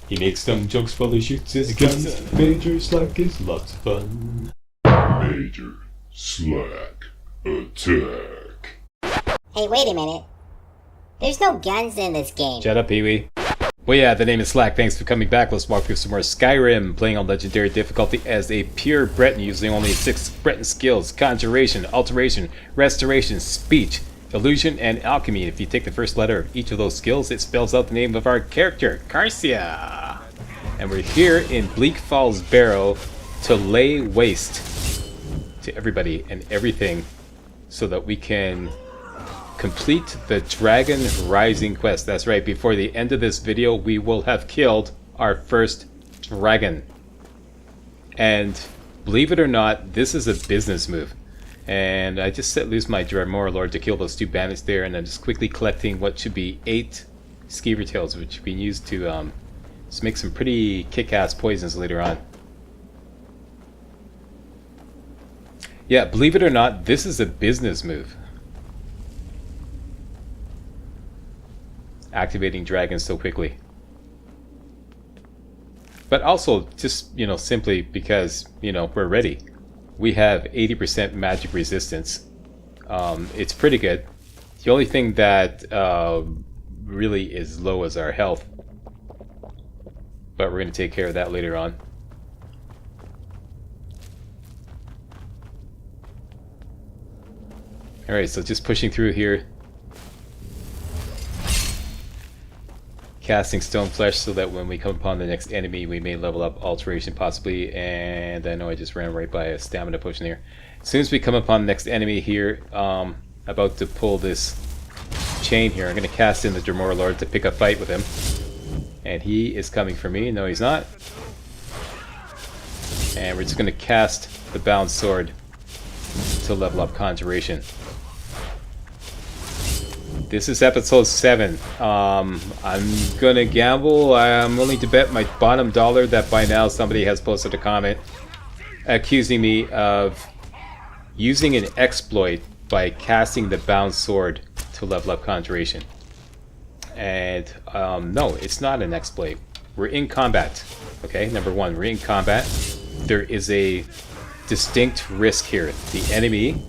He makes dumb jokes while he shoots his guns. Major Slack is lots of fun. Major Slack Attack. Hey, wait a minute. There's no guns in this game. Shut up, Pee-wee. Well, yeah, the name is Slack. Thanks for coming back. Let's walk through some more Skyrim, playing on Legendary difficulty as a pure Breton, using only 6 Breton skills: Conjuration, Alteration, Restoration, Speech, Illusion, and Alchemy. If you take the first letter of each of those skills, it spells out the name of our character, Carcia. And we're here in Bleak Falls Barrow to lay waste to everybody and everything so that we can complete the Dragon Rising quest. That's right, before the end of this video we will have killed our first dragon. And believe it or not, this is a business move. And I just set loose my Dremora Lord to kill those 2 bandits there, and I'm just quickly collecting what should be 8 skeever tails, which we can use to make some pretty kick-ass poisons later on. Yeah, believe it or not, this is a business move. Activating dragons so quickly. But also, just, simply because, we're ready. We have 80% magic resistance. It's pretty good. The only thing that really is low is our health. But we're going to take care of that later on. Alright, so just pushing through here. Casting Stone Flesh so that when we come upon the next enemy we may level up Alteration possibly. And I know I just ran right by a stamina potion here. As soon as we come upon the next enemy here, about to pull this chain here, I'm going to cast in the Dremora Lord to pick a fight with him. And he is coming for me. No, he's not. And we're just going to cast the Bound Sword to level up Conjuration. This is episode 7. I'm gonna gamble. I'm willing to bet my bottom dollar that by now somebody has posted a comment accusing me of using an exploit by casting the Bound Sword to level up Conjuration. And no, it's not an exploit. We're in combat. Okay, number 1, we're in combat. There is a distinct risk here. The enemy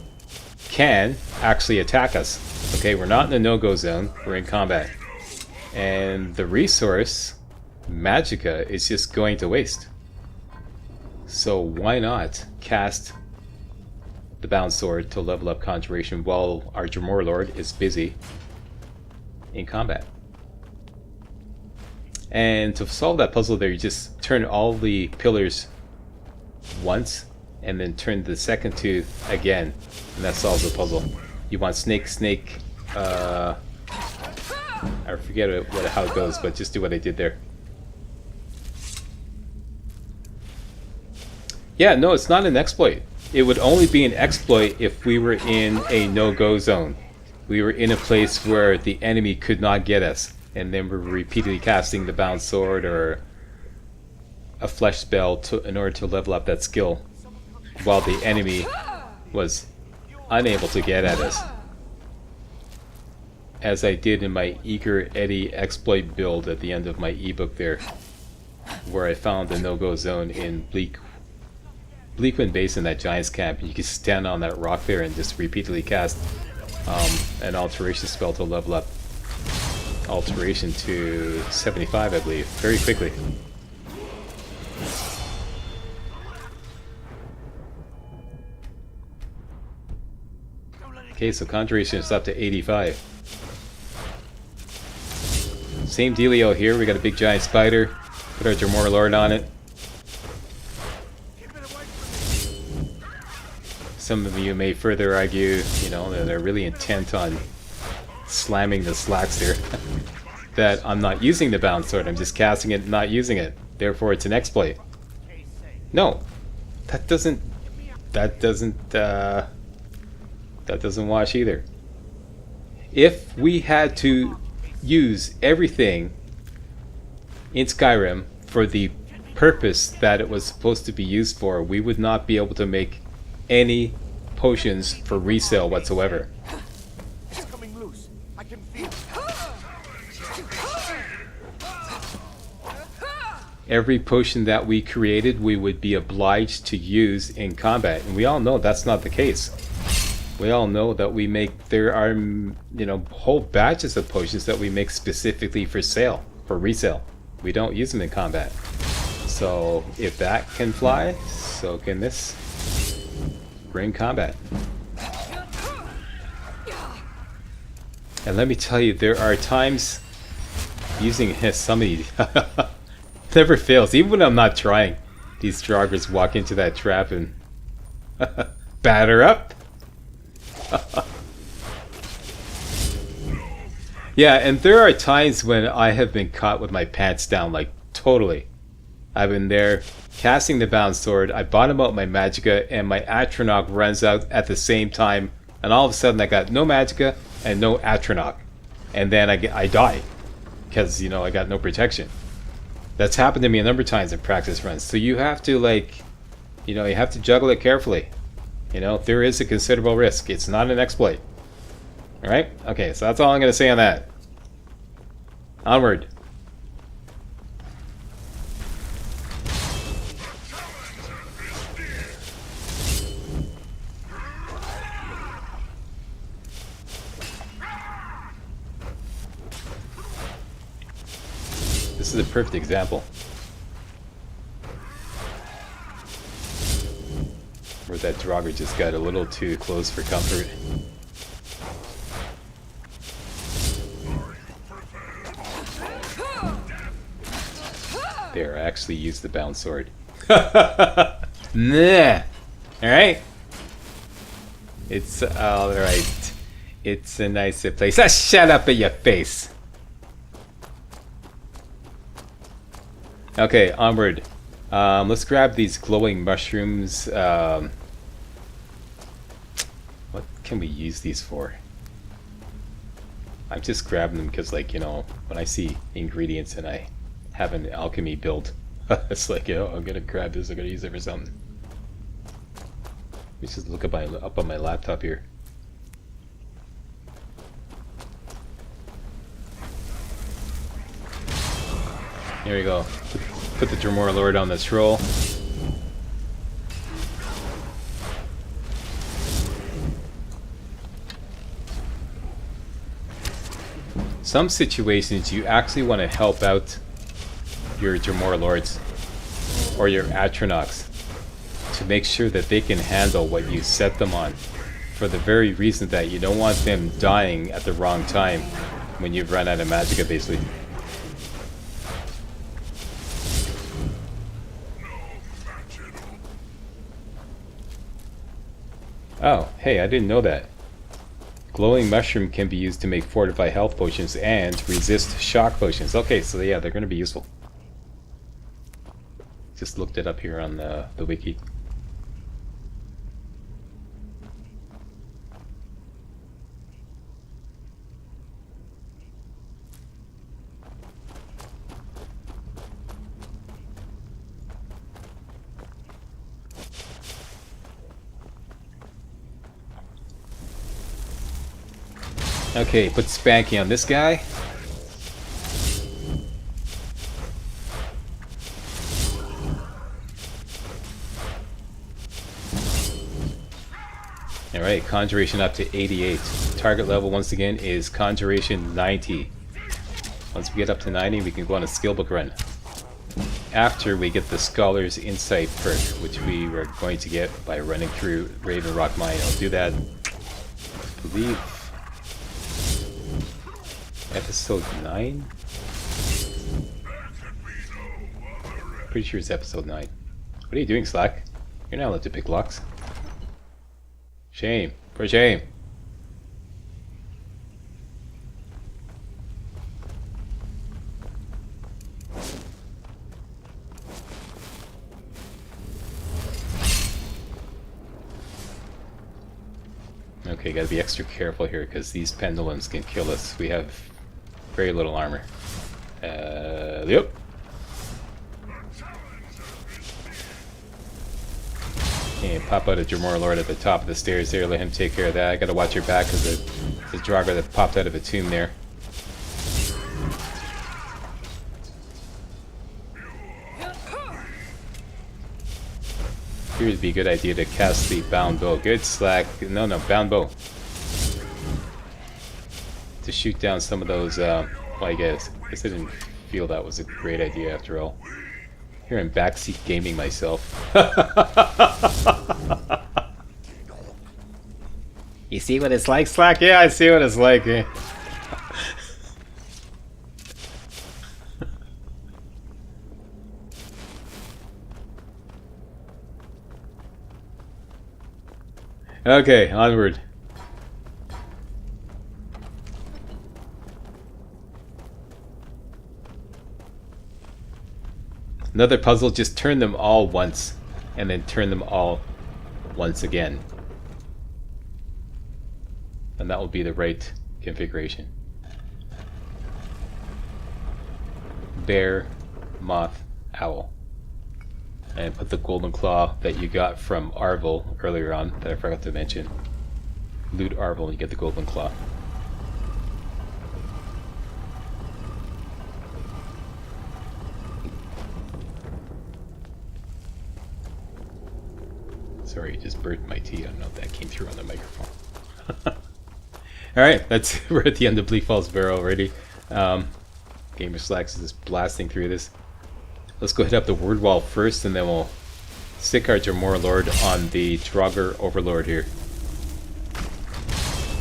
can actually attack us. Okay, we're not in the no-go zone, we're in combat. And the resource, Magicka, is just going to waste. So why not cast the Bound Sword to level up Conjuration while our Dremora Lord is busy in combat. And to solve that puzzle there, you just turn all the pillars once, and then turn the second 2 again, and that solves the puzzle. You want snake, I forget how it goes, but just do what I did there. Yeah, no, it's not an exploit. It would only be an exploit if we were in a no-go zone. We were in a place where the enemy could not get us, and then we're repeatedly casting the Bound Sword or a flesh spell in order to level up that skill, while the enemy was unable to get at us, as I did in my Eager Eddie exploit build at the end of my ebook there, where I found the no-go zone in Bleakwind Basin, that giant's camp. You can stand on that rock there and just repeatedly cast an alteration spell to level up Alteration to 75, I believe, very quickly. Okay, so Conjuration is up to 85. Same dealio here. We got a big giant spider. Put our Dremora Lord on it. Some of you may further argue, that they're really intent on slamming the slacks here. That I'm not using the Bound Sword. I'm just casting it and not using it. Therefore, it's an exploit. No, that doesn't wash either. If we had to use everything in Skyrim for the purpose that it was supposed to be used for, we would not be able to make any potions for resale whatsoever. It's coming loose. I can feel it. every potion that we created we would be obliged to use in combat, and we all know that's not the case. We all know that there are, whole batches of potions that we make specifically for resale. We don't use them in combat. So if that can fly, so can this. We're in combat. And let me tell you, there are times using some of these never fails. Even when I'm not trying, these joggers walk into that trap and batter up. Yeah, and there are times when I have been caught with my pants down, like totally. I've been there casting the bound sword, I bottom out my magicka, and my Atronach runs out at the same time, and all of a sudden I got no magicka and no Atronach. And then I die, because, I got no protection. That's happened to me a number of times in practice runs. So you have to, you have to juggle it carefully. There is a considerable risk. It's not an exploit. Alright? Okay, so that's all I'm going to say on that. Onward. This is a perfect example where that Draugr just got a little too close for comfort. There, I actually used the bound sword. Nah. Alright. It's alright. It's a nicer place. Ah, shut up in your face! Okay, onward. Let's grab these glowing mushrooms. What can we use these for? I'm just grabbing them because, when I see ingredients and I have an alchemy build, it's like, I'm gonna grab this, I'm gonna use it for something. Let me just look up on my laptop here. Here we go. Put the Dremora Lord on the troll. Some situations you actually want to help out your Dremora Lords or your Atronachs to make sure that they can handle what you set them on, for the very reason that you don't want them dying at the wrong time when you've run out of magicka, basically. Oh, hey, I didn't know that. Glowing mushroom can be used to make fortify health potions and resist shock potions. Okay, so yeah, they're going to be useful. Just looked it up here on the wiki. Okay, put Spanky on this guy. Alright, Conjuration up to 88. Target level once again is Conjuration 90. Once we get up to 90, we can go on a skillbook run. After we get the Scholar's Insight perk, which we were going to get by running through Raven Rock Mine. I'll do that, I believe, episode 9? Pretty sure it's episode 9. What are you doing, Slack? You're not allowed to pick locks. Shame. For shame. Okay, gotta be extra careful here because these pendulums can kill us. We have very little armor. Yep. And pop out a Dremora Lord at the top of the stairs there. Let him take care of that. I gotta watch your back because the Draugr that popped out of a tomb there. Here would be a good idea to cast the bound bow. Good slack. No, bound bow. To shoot down some of those, well, I guess I didn't feel that was a great idea after all. Here I'm backseat gaming myself. You see what it's like, Slack? Yeah, I see what it's like. Okay, onward. Another puzzle, just turn them all once, and then turn them all once again. And that will be the right configuration. Bear, moth, owl. And put the golden claw that you got from Arvel earlier on, that I forgot to mention. Loot Arvel and you get the golden claw. Sorry, it just burnt my tea. I don't know if that came through on the microphone. Alright, we're at the end of Bleak Falls Barrow already. MajorSlack's is just blasting through this. Let's go hit up the word wall first, and then we'll stick our Jamor Lord on the Draugr Overlord here.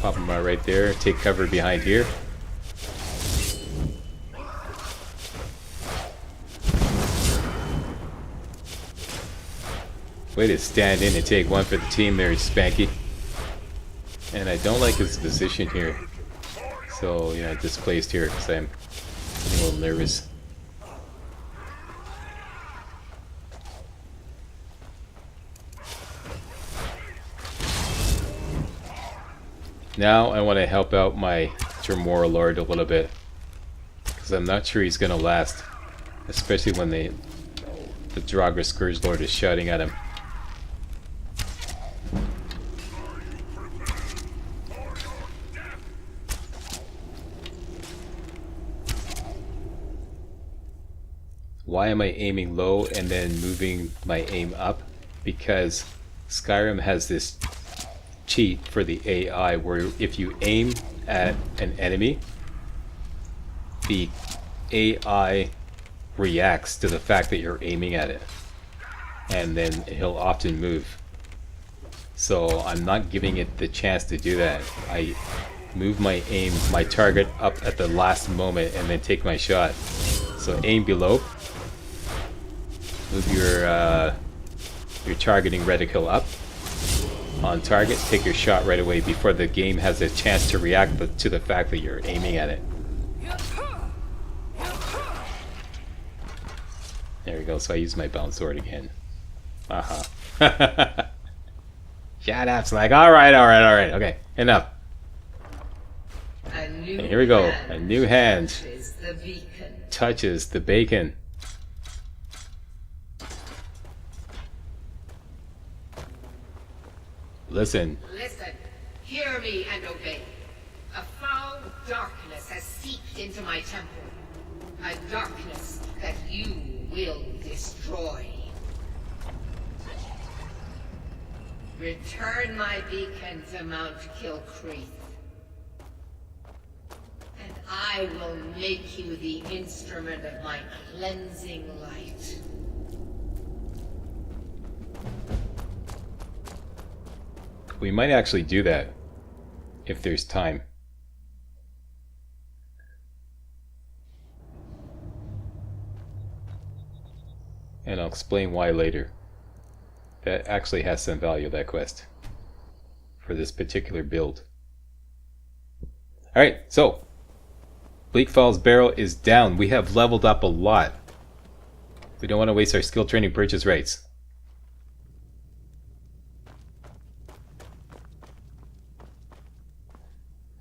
Pop him right there. Take cover behind here. Way to stand in and take one for the team there, Spanky. And I don't like his position here. So, yeah, displaced here because I'm getting a little nervous. Now I want to help out my Jamor Lord a little bit, because I'm not sure he's going to last, especially when the Draugr Scourge Lord is shouting at him. Why am I aiming low and then moving my aim up? Because Skyrim has this cheat for the AI where if you aim at an enemy, the AI reacts to the fact that you're aiming at it, and then he'll often move. So I'm not giving it the chance to do that. I move my aim, my target up at the last moment and then take my shot. So aim below, move your targeting reticle up on target, take your shot right away before the game has a chance to react to the fact that you're aiming at it. There we go, so I use my bound sword again. Shut up, Slack. Alright, okay, enough. And here we go, a new hand touches the bacon. Listen. Listen, hear me and obey. A foul darkness has seeped into my temple. A darkness that you will destroy. Return my beacon to Mount Kilcreath. And I will make you the instrument of my cleansing light. We might actually do that if there's time. And I'll explain why later. That actually has some value, that quest, for this particular build. Alright, so Bleak Falls Barrow is down. We have leveled up a lot. We don't want to waste our skill training purchase rates.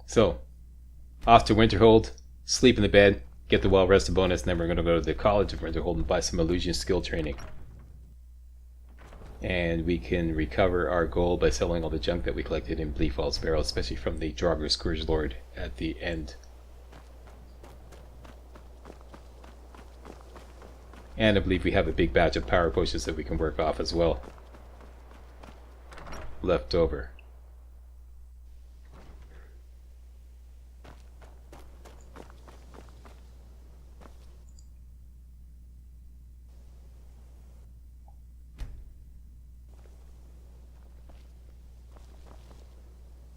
So, off to Winterhold, sleep in the bed, get the well-rested bonus, and then we're going to go to the College of Winterhold and buy some illusion skill training. And we can recover our gold by selling all the junk that we collected in Bleak Falls Barrow, especially from the Draugr Scourge Lord at the end. And I believe we have a big batch of power potions that we can work off as well. left over.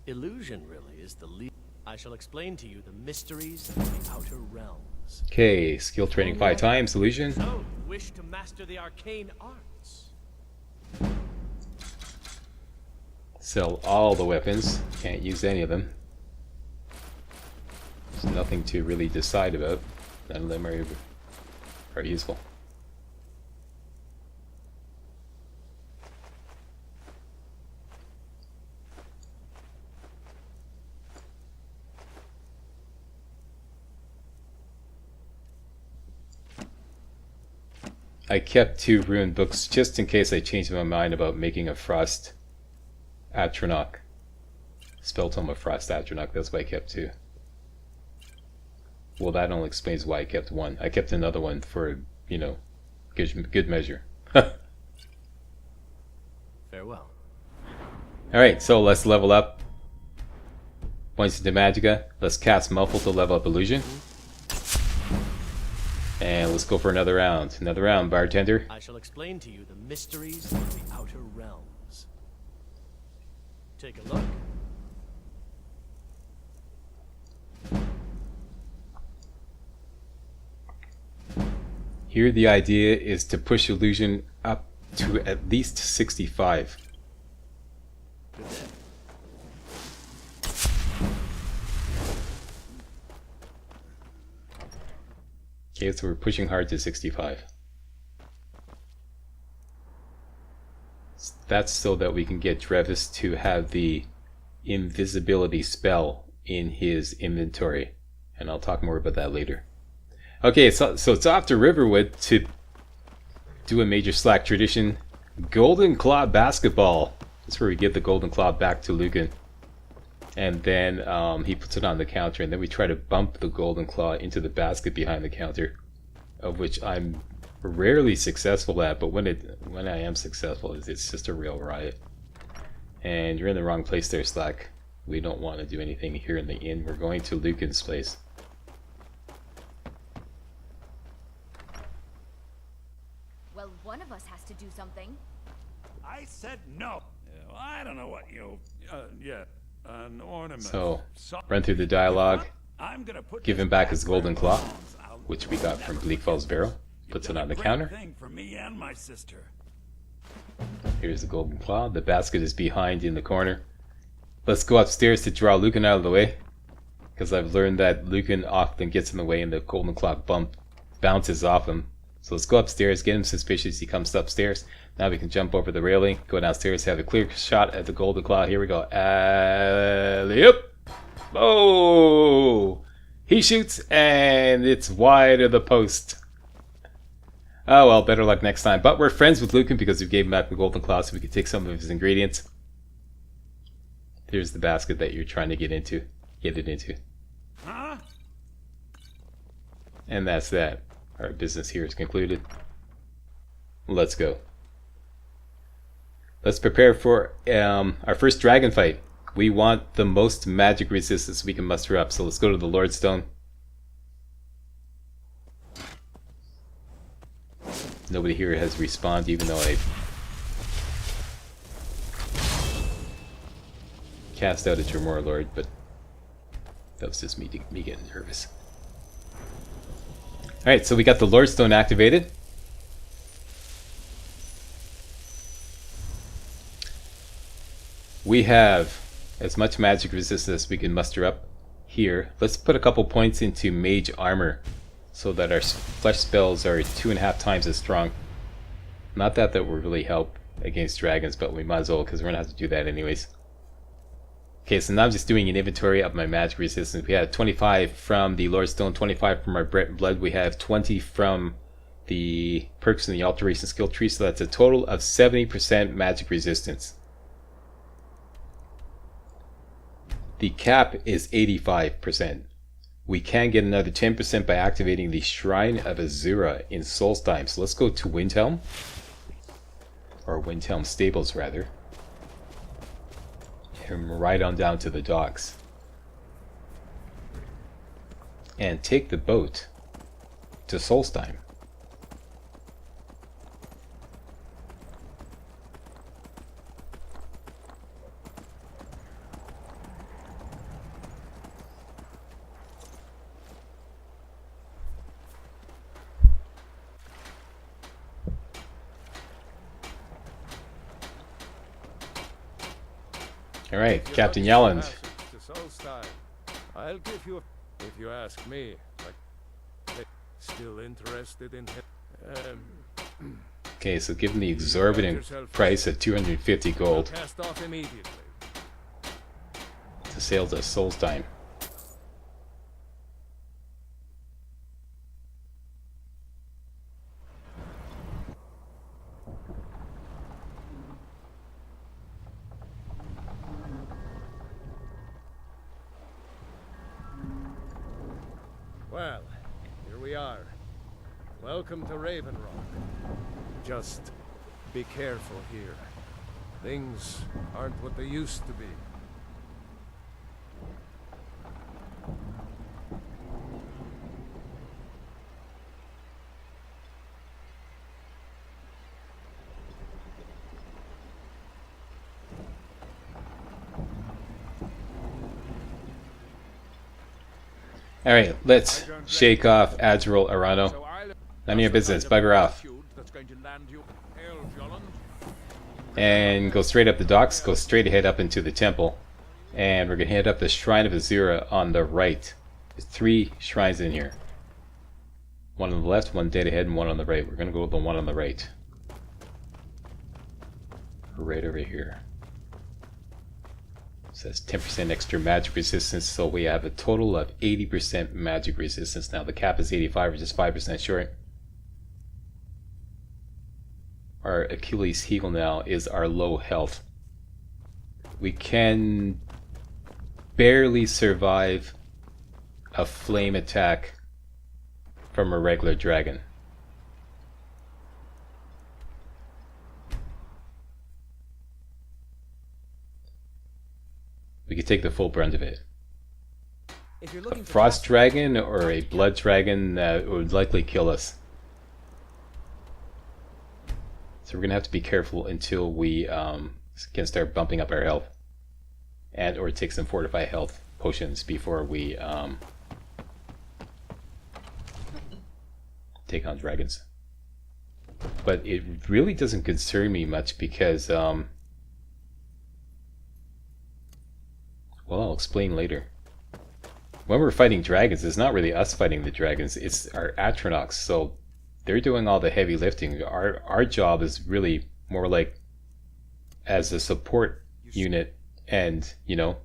Illusion really is the lead. I shall explain to you the mysteries of the outer realms. Okay, skill training 5 times, illusion. So, you wish to master the arcane arts? Sell all the weapons, can't use any of them. There's nothing to really decide about. None of them are useful. I kept 2 rune books just in case I changed my mind about making a Frost Atronach. Spell Tome of Frost Atronach, that's why I kept 2. Well, that only explains why I kept 1. I kept another one for, you know, good measure. Farewell. Alright, so let's level up. Points into Magicka. Let's cast Muffle to level up Illusion. And let's go for another round. Another round, bartender. I shall explain to you the mysteries of the outer realms. Take a look. Here the idea is to push illusion up to at least 65. Good day. Okay, so we're pushing hard to 65. That's so that we can get Drevis to have the invisibility spell in his inventory. And I'll talk more about that later. Okay, so it's off to Riverwood to do a Major Slack tradition. Golden Claw Basketball. That's where we give the Golden Claw back to Lucan. And then he puts it on the counter, and then we try to bump the Golden Claw into the basket behind the counter, of which I'm rarely successful at, but when I am successful, it's just a real riot. And you're in the wrong place there, Slack. We don't want to do anything here in the inn. We're going to Lucan's place. Well, one of us has to do something. I said no. I don't know what you. Yeah, an ornament. So, run through the dialogue. I'm gonna put Give him back his Golden Claw, which we got from Bleak Falls Barrow. Puts it on the counter. Thing for me and my sister. Here's the Golden Claw. The basket is behind in the corner. Let's go upstairs to draw Lucan out of the way, because I've learned that Lucan often gets in the way and the Golden Claw bounces off him. So let's go upstairs, get him suspicious. He comes upstairs. Now we can jump over the railing, go downstairs, have a clear shot at the Golden Claw. Here we go. Alley-oop! Oh! He shoots, and it's wide of the post. Oh well, better luck next time. But we're friends with Lucan because we gave him back the Golden Claw, so we could take some of his ingredients. Here's the basket that you're trying to get it into. Huh? And that's that. Our business here is concluded. Let's go. Let's prepare for our first dragon fight. We want the most magic resistance we can muster up, so let's go to the Lordstone. Nobody here has respawned, even though I cast out a Dremor Lord, but that was just me getting nervous. Alright, so we got the Lordstone activated. We have as much magic resistance as we can muster up here. Let's put a couple points into Mage Armor so that our flesh spells are 2.5 times as strong. Not that that will really help against dragons, but we might as well because we're going to have to do that anyways. Okay, so now I'm just doing an inventory of my magic resistance. We have 25 from the Lordstone, 25 from our Breton Blood. We have 20 from the perks in the Alteration skill tree, so that's a total of 70% magic resistance. The cap is 85%. We can get another 10% by activating the Shrine of Azura in Solstheim. So let's go to Windhelm. Or Windhelm Stables, rather. him right on down to the docks. And take the boat to Solstheim. Alright, Captain Yelland. I'll give you, if you ask me. Like, still interested in him? Okay, so given the exorbitant price of 250 gold Cast off immediately. to sail to Solstheim. Well, here we are. Welcome to Raven Rock. Just be careful here. Things aren't what they used to be. Alright, let's shake off Admiral Arano. None of your business, bugger off. And go straight up the docks, go straight ahead up into the temple. And we're going to head up the Shrine of Azura on the right. There's 3 shrines in here. One on the left, one dead ahead, and one on the right. We're going to go with the one on the right. Right over here. So that's 10% extra magic resistance, so we have a total of 80% magic resistance now. The cap is 85, we're just 5% short. Our Achilles heel now is our low health. We can barely survive a flame attack from a regular dragon. We could take the full brunt of it. If you're A looking for frost dragon or a blood dragon would likely kill us. So we're going to have to be careful until we can start bumping up our health. And or take some fortify health potions before we take on dragons. But it really doesn't concern me much because well, I'll explain later. When we're fighting dragons, it's not really us fighting the dragons, it's our Atronachs, so they're doing all the heavy lifting. Our job is really more like as a support unit and, you know,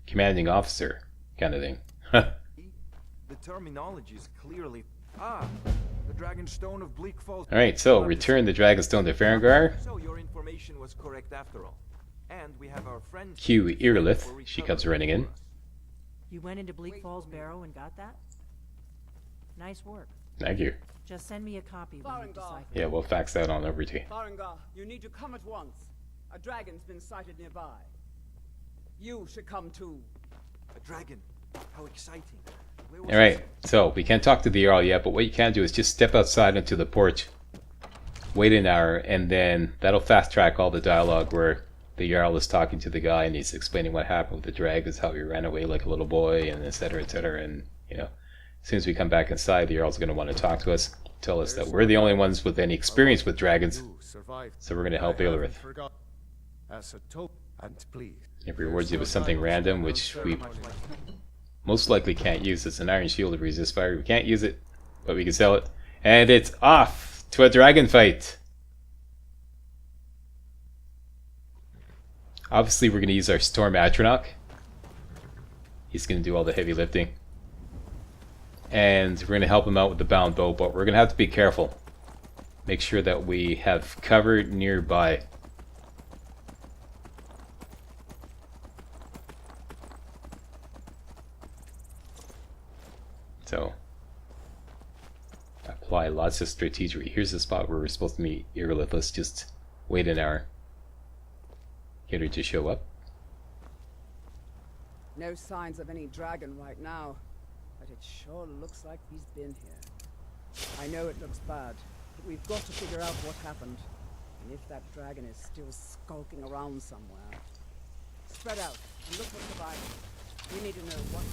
commanding officer kind of thing. the terminology is clearly the Dragon Stone of Bleak Falls. Alright, so return the Dragonstone to Farengar. So your information was correct after all. And we have our friend Cue Irilith. She comes running in. You went into Bleak Falls Barrow and got that? Nice work. Thank you. Just send me a copy when you decipher. Yeah, we'll fax that on over to you. Farengar, you need to come at once. A dragon's been sighted nearby. You should come too. A dragon. How exciting. Alright, so we can't talk to the Jarl yet, but what you can do is just step outside into the porch, wait an hour, and then that'll fast track all the dialogue where the Jarl is talking to the guy and he's explaining what happened with the dragons, how he ran away like a little boy, and etc, etc, and, you know, as soon as we come back inside, the Jarl's going to want to talk to us, tell us that we're the only ones with any experience with dragons, so we're going to help Irilith. It rewards you with something random, which we most likely can't use. It's an iron shield to resist fire. We can't use it, but we can sell it. And it's off to a dragon fight. Obviously, we're going to use our Storm Atronach. He's going to do all the heavy lifting. And we're going to help him out with the bound bow, but we're going to have to be careful. Make sure that we have cover nearby. So, apply lots of strategy. Here's the spot where we're supposed to meet Irilith. Let's just wait an hour. Get her to show up. No signs of any dragon right now, but it sure looks like he's been here. I know it looks bad, but we've got to figure out what happened, and if that dragon is still skulking around somewhere. Spread out and look what's nearby. We need to know what.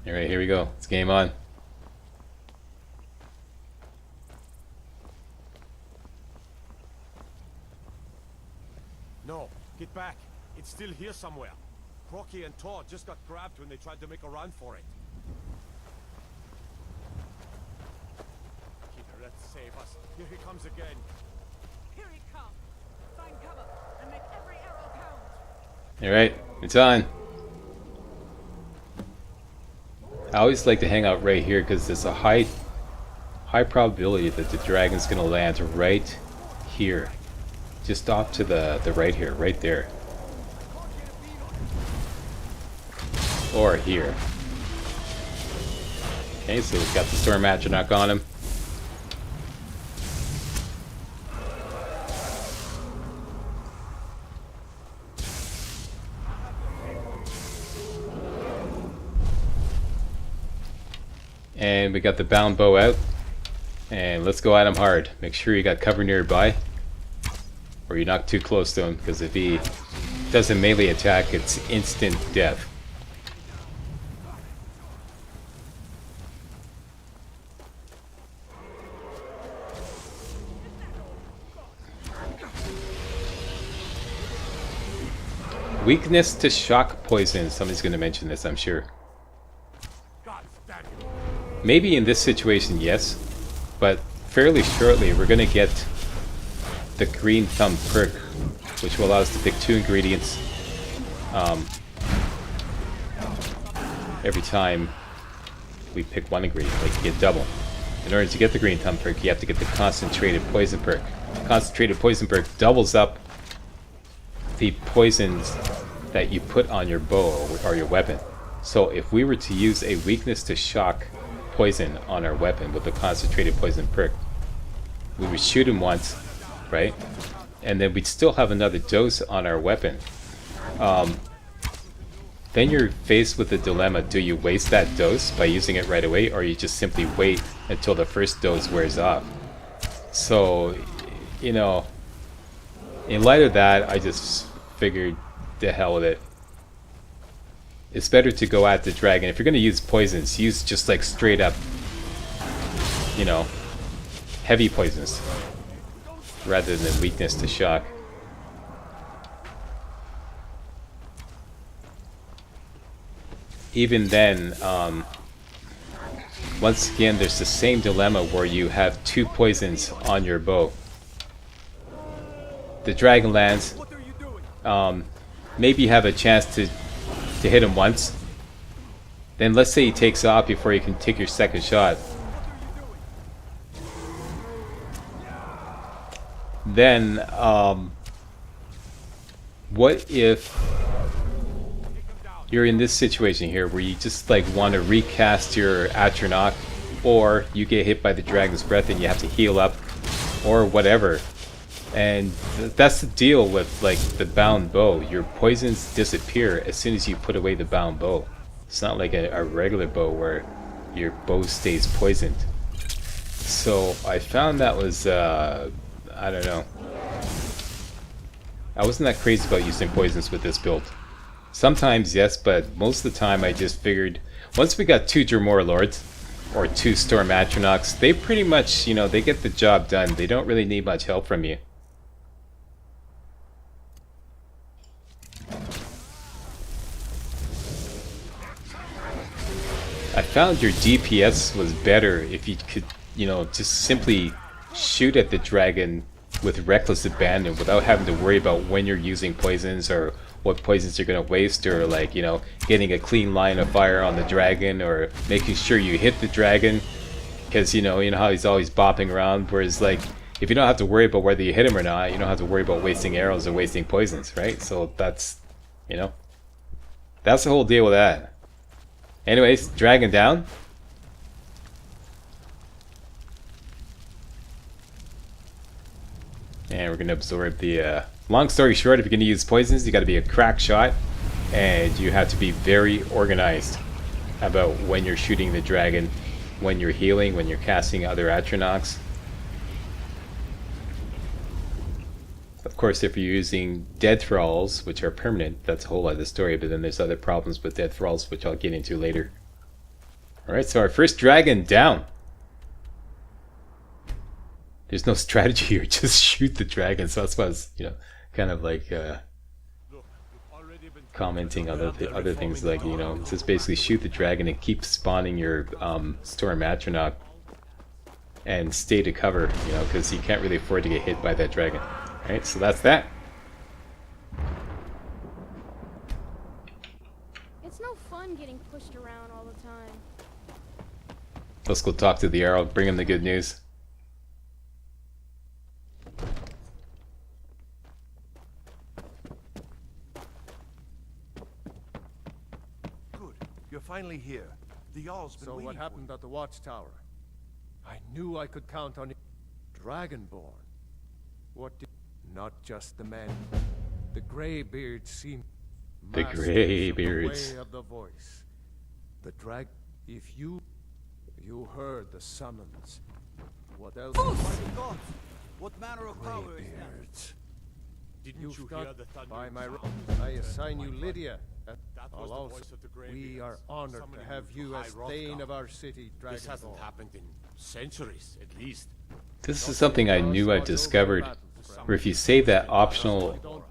Alright, here we go. It's game on. No, get back. It's still here somewhere. Crocky and Todd just got grabbed when they tried to make a run for it. Keep her, let's save us. Here he comes again. Here he comes. Find cover and make every arrow count. Alright, it's on. I always like to hang out right here because there's a high probability that the dragon's gonna land right here. Just off to the right here, right there. Or here. Okay, so we've got the Storm Atronach on him. And we got the bound bow out. And let's go at him hard. Make sure you got cover nearby. Or you're not too close to him, because if he does a melee attack, it's instant death. Weakness to shock poison. Somebody's going to mention this, I'm sure. Maybe in this situation, yes. But fairly shortly, we're going to get the green thumb perk, which will allow us to pick 2 ingredients every time we pick 1 ingredient. Like, you get double. In order to get the green thumb perk, you have to get the concentrated poison perk. Concentrated poison perk doubles up the poisons that you put on your bow or your weapon. So if we were to use a weakness to shock poison on our weapon with the concentrated poison perk, we would shoot him once, right? And then we'd still have another dose on our weapon. Then you're faced with the dilemma: do you waste that dose by using it right away, or you just simply wait until the first dose wears off? So, you know, in light of that, I just figured, the hell with it. It's better to go at the dragon. If you're going to use poisons, use just like straight up, you know, heavy poisons, rather than weakness to shock. Even then, once again, there's the same dilemma where you have 2 poisons on your bow. The dragon lands, maybe you have a chance to hit him once. Then let's say he takes off before you can take your second shot. Then, what if you're in this situation here where you just like want to recast your Atronach, or you get hit by the dragon's breath and you have to heal up, or whatever. And that's the deal with like the bound bow. Your poisons disappear as soon as you put away the bound bow. It's not like a regular bow where your bow stays poisoned. So I found that was, I don't know. I wasn't that crazy about using poisons with this build. Sometimes yes, but most of the time I just figured once we got 2 Dremora Lords or 2 Storm Atronachs, they pretty much, you know, they get the job done. They don't really need much help from you. I found your DPS was better if you could, you know, just simply shoot at the dragon with reckless abandon without having to worry about when you're using poisons or what poisons you're going to waste, or like, you know, getting a clean line of fire on the dragon, or making sure you hit the dragon, because you know how he's always bopping around. Whereas like if you don't have to worry about whether you hit him or not, you don't have to worry about wasting arrows or wasting poisons, right? So that's, you know? That's the whole deal with that. Anyways, dragon down. And we're gonna absorb the, long story short, if you're gonna use poisons, you gotta be a crack shot. And you have to be very organized about when you're shooting the dragon, when you're healing, when you're casting other Atronachs. Of course, if you're using dead thralls, which are permanent, that's a whole other story, but then there's other problems with dead thralls, which I'll get into later. Alright, so our first dragon down. There's no strategy here, just shoot the dragon, so that's why I was, you know, kind of like, commenting on other things, like, you know, just basically shoot the dragon and keep spawning your Storm Atronach and stay to cover, you know, because you can't really afford to get hit by that dragon. Alright, so that's that. It's no fun getting pushed around all the time. Let's go talk to the Arrow, bring him the good news. Good. You're finally here. The Jarl's been waiting. So what happened at the watchtower? I knew I could count on you. Dragonborn. What did... Not just the men. The Greybeards seem... The Greybeards. The way of the voice. The drag... If you heard the summons. What else? God! What manner of power is that? Didn't you hear the thunder? By my I assign you Lydia. We are honored to have you as Thane of our city, Dragonborn. This hasn't happened in centuries, at least. This is something I knew I've discovered, where if you save that optional,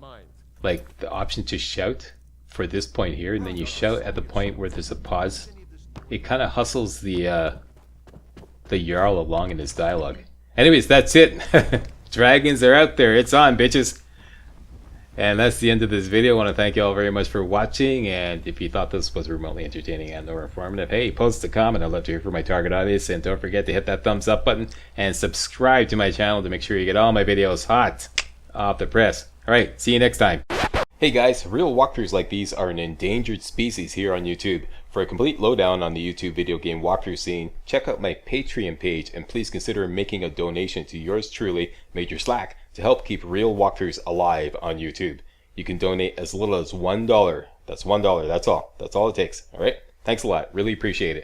like the option to shout for this point here, and then you shout at the point where there's a pause, it kind of hustles the Jarl along in his dialogue. Anyways, that's it. Dragons are out there. It's on, bitches. And that's the end of this video. I want to thank you all very much for watching, and if you thought this was remotely entertaining and or informative, hey, post a comment. I'd love to hear from my target audience, and don't forget to hit that thumbs up button and subscribe to my channel to make sure you get all my videos hot off the press. Alright, see you next time. Hey guys, real walkthroughs like these are an endangered species here on YouTube. For a complete lowdown on the YouTube video game walkthrough scene, check out my Patreon page, and please consider making a donation to yours truly, Major Slack, to help keep real walkthroughs alive on YouTube. You can donate as little as $1. That's $1, that's all. That's all it takes. Alright? Thanks a lot. Really appreciate it.